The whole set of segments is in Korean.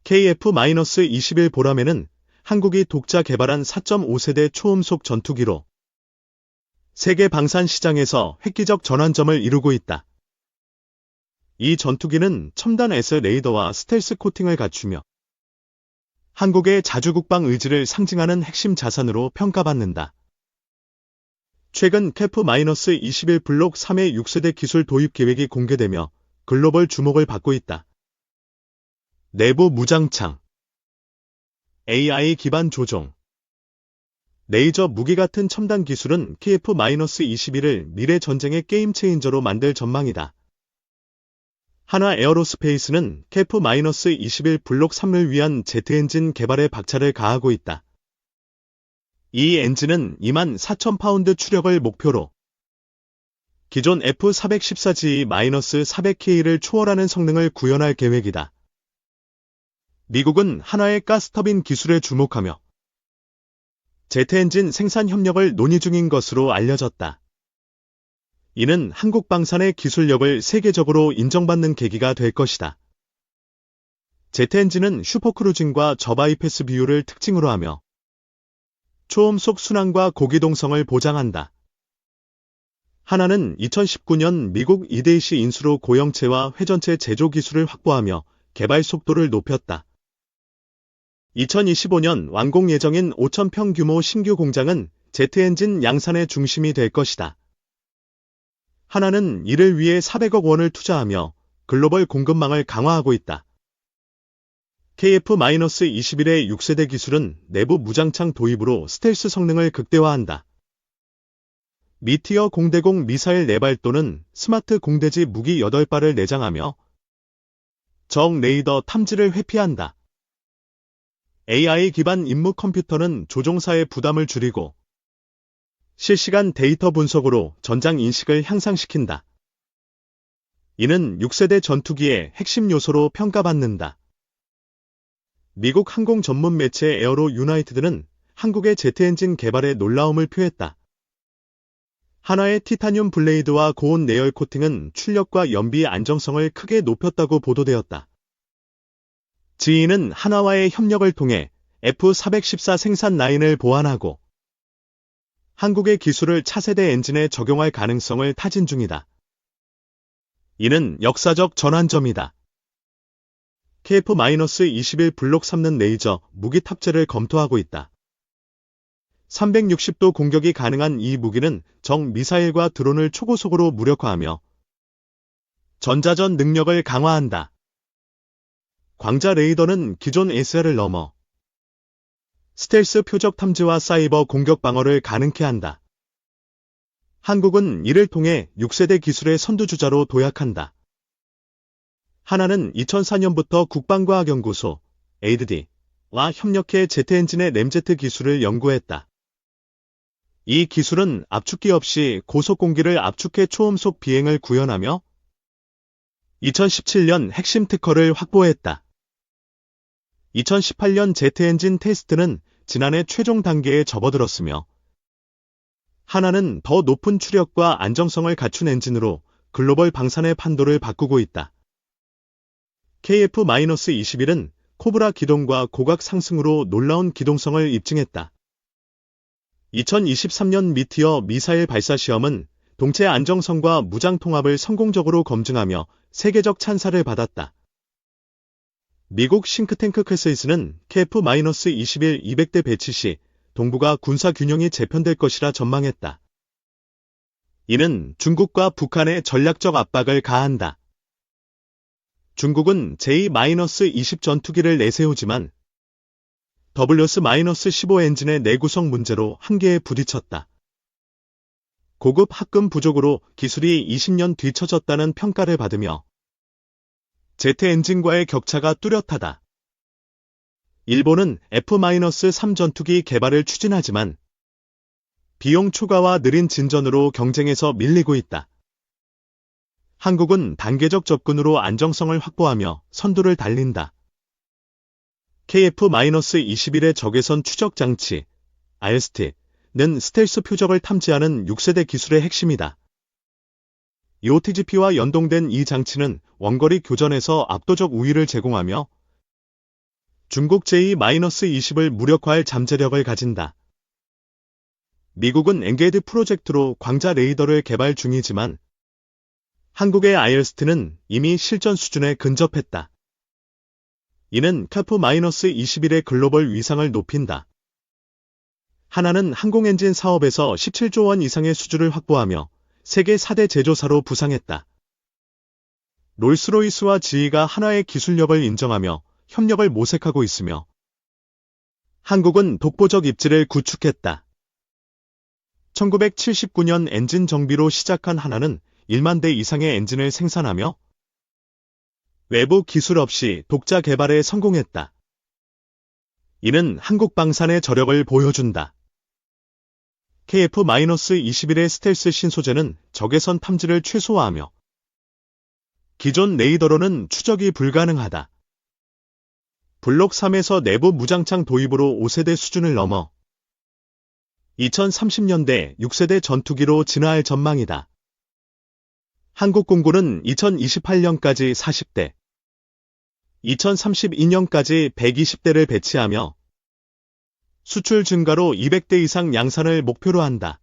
KF-21 보라매는 한국이 독자 개발한 4.5세대 초음속 전투기로 세계 방산 시장에서 획기적 전환점을 이루고 있다. 이 전투기는 첨단 S 레이더와 스텔스 코팅을 갖추며 한국의 자주국방 의지를 상징하는 핵심 자산으로 평가받는다. 최근 KF-21 블록 3의 6세대 기술 도입 계획이 공개되며 글로벌 주목을 받고 있다. 내부 무장창, AI 기반 조종, 레이저 무기 같은 첨단 기술은 KF-21을 미래 전쟁의 게임 체인저로 만들 전망이다. 한화 에어로스페이스는 KF-21 블록 3을 위한 제트 엔진 개발에 박차를 가하고 있다. 이 엔진은 24,000파운드 추력을 목표로 기존 F414G-400K를 초월하는 성능을 구현할 계획이다. 미국은 한화의 가스터빈 기술에 주목하며 제트 엔진 생산 협력을 논의 중인 것으로 알려졌다. 이는 한국 방산의 기술력을 세계적으로 인정받는 계기가 될 것이다. 제트 엔진은 슈퍼크루징과 저바이패스 비율을 특징으로 하며 초음속 순항과 고기동성을 보장한다. 한화는 2019년 미국 이데이시 인수로 고형체와 회전체 제조 기술을 확보하며 개발 속도를 높였다. 2025년 완공 예정인 5,000평 규모 신규 공장은 제트 엔진 양산의 중심이 될 것이다. 한화는 이를 위해 400억 원을 투자하며 글로벌 공급망을 강화하고 있다. KF-21의 6세대 기술은 내부 무장창 도입으로 스텔스 성능을 극대화한다. 미티어 공대공 미사일 4발 또는 스마트 공대지 무기 8발을 내장하며 적 레이더 탐지를 회피한다. AI 기반 임무 컴퓨터는 조종사의 부담을 줄이고 실시간 데이터 분석으로 전장 인식을 향상시킨다. 이는 6세대 전투기의 핵심 요소로 평가받는다. 미국 항공 전문 매체 에어로 유나이티드는 한국의 제트 엔진 개발에 놀라움을 표했다. 한화의 티타늄 블레이드와 고온 내열 코팅은 출력과 연비 안정성을 크게 높였다고 보도되었다. 지인은 한화와의 협력을 통해 F414 생산 라인을 보완하고 한국의 기술을 차세대 엔진에 적용할 가능성을 타진 중이다. 이는 역사적 전환점이다. KF-21 블록 3는 레이저 무기 탑재를 검토하고 있다. 360도 공격이 가능한 이 무기는 적 미사일과 드론을 초고속으로 무력화하며 전자전 능력을 강화한다. 광자 레이더는 기존 SR을 넘어 스텔스 표적 탐지와 사이버 공격 방어를 가능케 한다. 한국은 이를 통해 6세대 기술의 선두주자로 도약한다. 한화는 2004년부터 국방과학연구소 (ADD)와 협력해 제트 엔진의 램제트 기술을 연구했다. 이 기술은 압축기 없이 고속 공기를 압축해 초음속 비행을 구현하며 2017년 핵심 특허를 확보했다. 2018년 제트 엔진 테스트는 지난해 최종 단계에 접어들었으며 한화는 더 높은 추력과 안정성을 갖춘 엔진으로 글로벌 방산의 판도를 바꾸고 있다. KF-21은 코브라 기동과 고각 상승으로 놀라운 기동성을 입증했다. 2023년 미티어 미사일 발사 시험은 동체 안정성과 무장 통합을 성공적으로 검증하며 세계적 찬사를 받았다. 미국 싱크탱크 퀘세이스는 KF-21 200대 배치 시 동북아 군사 균형이 재편될 것이라 전망했다. 이는 중국과 북한의 전략적 압박을 가한다. 중국은 J-20 전투기를 내세우지만 WS-15 엔진의 내구성 문제로 한계에 부딪혔다. 고급 합금 부족으로 기술이 20년 뒤처졌다는 평가를 받으며 제트 엔진과의 격차가 뚜렷하다. 일본은 F-3 전투기 개발을 추진하지만 비용 초과와 느린 진전으로 경쟁에서 밀리고 있다. 한국은 단계적 접근으로 안정성을 확보하며 선두를 달린다. KF-21의 적외선 추적 장치 (IST는) 스텔스 표적을 탐지하는 6세대 기술의 핵심이다. OTGP와 연동된 이 장치는 원거리 교전에서 압도적 우위를 제공하며 중국 J-20을 무력화할 잠재력을 가진다. 미국은 엔게이드 프로젝트로 광자 레이더를 개발 중이지만 한국의 아이어스트는 이미 실전 수준에 근접했다. 이는 KF-21의 글로벌 위상을 높인다. 하나는 항공엔진 사업에서 17조 원 이상의 수주를 확보하며 세계 4대 제조사로 부상했다. 롤스로이스와 GE가 한화의 기술력을 인정하며 협력을 모색하고 있으며 한국은 독보적 입지를 구축했다. 1979년 엔진 정비로 시작한 한화는 1만 대 이상의 엔진을 생산하며 외부 기술 없이 독자 개발에 성공했다. 이는 한국 방산의 저력을 보여준다. KF-21의 스텔스 신소재는 적외선 탐지를 최소화하며 기존 레이더로는 추적이 불가능하다. 블록 3에서 내부 무장창 도입으로 5세대 수준을 넘어 2030년대 6세대 전투기로 진화할 전망이다. 한국 공군은 2028년까지 40대, 2032년까지 120대를 배치하며 수출 증가로 200대 이상 양산을 목표로 한다.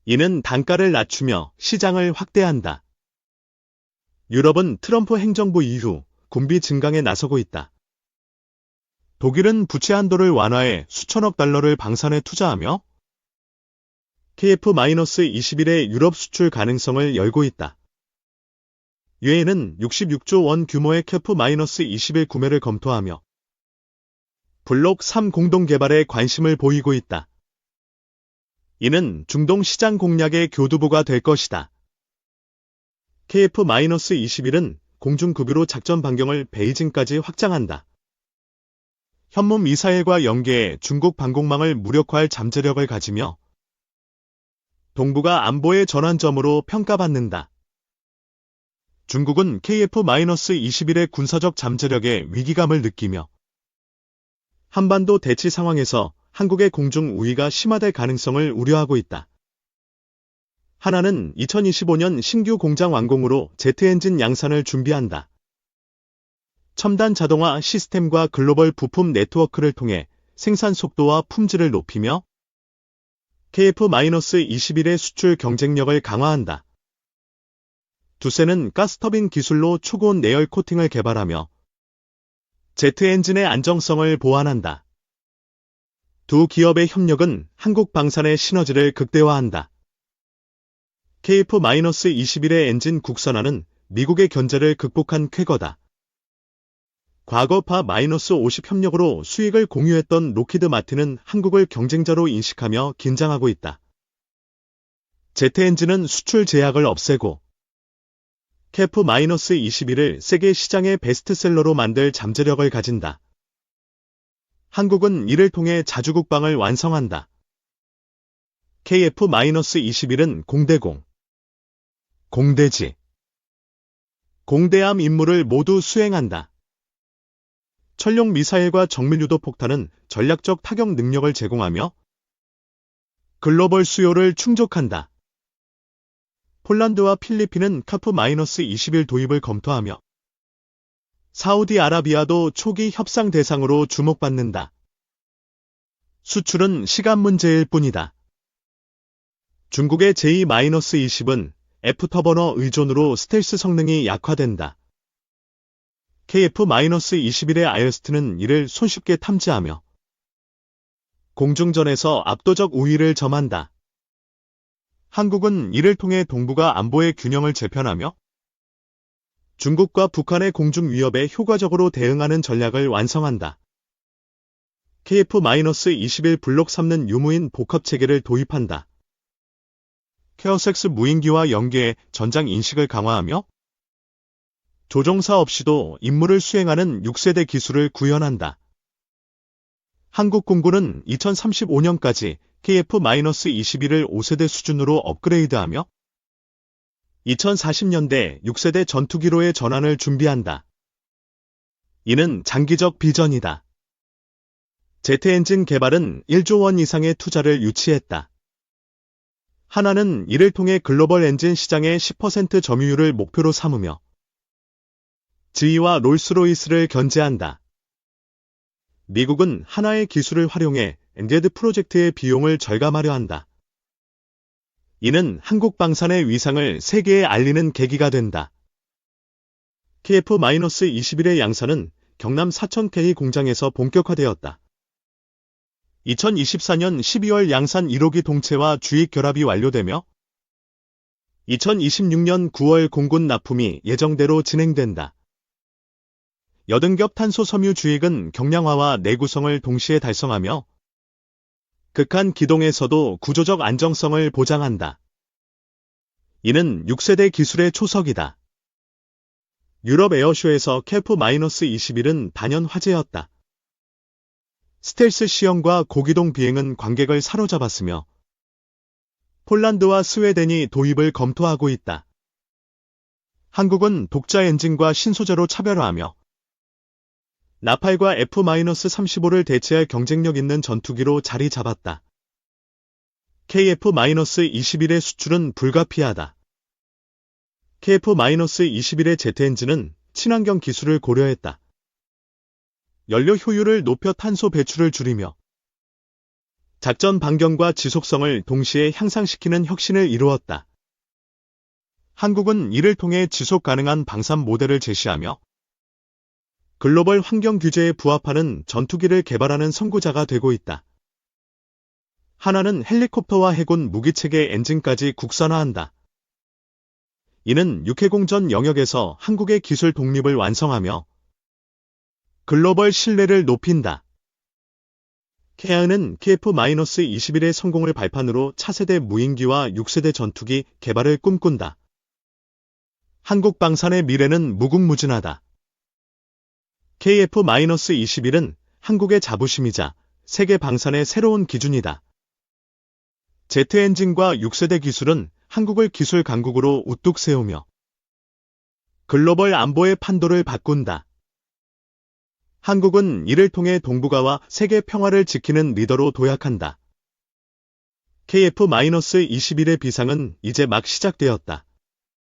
이는 단가를 낮추며 시장을 확대한다. 유럽은 트럼프 행정부 이후 군비 증강에 나서고 있다. 독일은 부채 한도를 완화해 수천억 달러를 방산에 투자하며 KF-21의 유럽 수출 가능성을 열고 있다. 유엔은 66조 원 규모의 KF-21 구매를 검토하며 블록 3 공동 개발에 관심을 보이고 있다. 이는 중동 시장 공략의 교두보가 될 것이다. KF-21은 공중급유로 작전 반경을 베이징까지 확장한다. 현무 미사일과 연계해 중국 방공망을 무력화할 잠재력을 가지며 동북아 안보의 전환점으로 평가받는다. 중국은 KF-21의 군사적 잠재력에 위기감을 느끼며 한반도 대치 상황에서 한국의 공중 우위가 심화될 가능성을 우려하고 있다. 한화는 2025년 신규 공장 완공으로 제트엔진 양산을 준비한다. 첨단 자동화 시스템과 글로벌 부품 네트워크를 통해 생산 속도와 품질을 높이며 KF-21의 수출 경쟁력을 강화한다. 두세는 가스터빈 기술로 초고온 내열 코팅을 개발하며 제트 엔진의 안정성을 보완한다. 두 기업의 협력은 한국 방산의 시너지를 극대화한다. KF-21의 엔진 국산화는 미국의 견제를 극복한 쾌거다. 과거 파-50 협력으로 수익을 공유했던 록히드 마틴은 한국을 경쟁자로 인식하며 긴장하고 있다. 제트 엔진은 수출 제약을 없애고 KF-21을 세계 시장의 베스트셀러로 만들 잠재력을 가진다. 한국은 이를 통해 자주국방을 완성한다. KF-21은 공대공, 공대지, 공대함 임무를 모두 수행한다. 천룡 미사일과 정밀유도 폭탄은 전략적 타격 능력을 제공하며 글로벌 수요를 충족한다. 폴란드와 필리핀은 KF-21 도입을 검토하며 사우디아라비아도 초기 협상 대상으로 주목받는다. 수출은 시간 문제일 뿐이다. 중국의 J-20은 F터버너 의존으로 스텔스 성능이 약화된다. KF-21의 아이어스트는 이를 손쉽게 탐지하며 공중전에서 압도적 우위를 점한다. 한국은 이를 통해 동북아 안보의 균형을 재편하며 중국과 북한의 공중 위협에 효과적으로 대응하는 전략을 완성한다. KF-21 블록 3는 유무인 복합 체계를 도입한다. 케어섹스 무인기와 연계해 전장 인식을 강화하며 조종사 없이도 임무를 수행하는 6세대 기술을 구현한다. 한국 공군은 2035년까지 KF-21을 5세대 수준으로 업그레이드하며 2040년대 6세대 전투기로의 전환을 준비한다. 이는 장기적 비전이다. 제트 엔진 개발은 1조 원 이상의 투자를 유치했다. 한화는 이를 통해 글로벌 엔진 시장의 10% 점유율을 목표로 삼으며 GE와 롤스로이스를 견제한다. 미국은 하나의 기술을 활용해 엔게드 프로젝트의 비용을 절감하려 한다. 이는 한국 방산의 위상을 세계에 알리는 계기가 된다. KF-21의 양산은 경남 사천 K 공장에서 본격화되었다. 2024년 12월 양산 1호기 동체와 주입 결합이 완료되며 2026년 9월 공군 납품이 예정대로 진행된다. 80겹 탄소 섬유 주입은 경량화와 내구성을 동시에 달성하며 극한 기동에서도 구조적 안정성을 보장한다. 이는 6세대 기술의 초석이다. 유럽 에어쇼에서 KF-21은 단연 화제였다. 스텔스 시험과 고기동 비행은 관객을 사로잡았으며 폴란드와 스웨덴이 도입을 검토하고 있다. 한국은 독자 엔진과 신소재로 차별화하며 나팔과 F-35를 대체할 경쟁력 있는 전투기로 자리 잡았다. KF-21의 수출은 불가피하다. KF-21의 제트 엔진은 친환경 기술을 고려했다. 연료 효율을 높여 탄소 배출을 줄이며 작전 반경과 지속성을 동시에 향상시키는 혁신을 이루었다. 한국은 이를 통해 지속 가능한 방산 모델을 제시하며 글로벌 환경 규제에 부합하는 전투기를 개발하는 선구자가 되고 있다. 하나는 헬리콥터와 해군 무기체계 엔진까지 국산화한다. 이는 육해공전 영역에서 한국의 기술 독립을 완성하며 글로벌 신뢰를 높인다. 캐아는 KF-21의 성공을 발판으로 차세대 무인기와 6세대 전투기 개발을 꿈꾼다. 한국 방산의 미래는 무궁무진하다. KF-21은 한국의 자부심이자 세계 방산의 새로운 기준이다. 제트 엔진과 6세대 기술은 한국을 기술 강국으로 우뚝 세우며 글로벌 안보의 판도를 바꾼다. 한국은 이를 통해 동북아와 세계 평화를 지키는 리더로 도약한다. KF-21의 비상은 이제 막 시작되었다.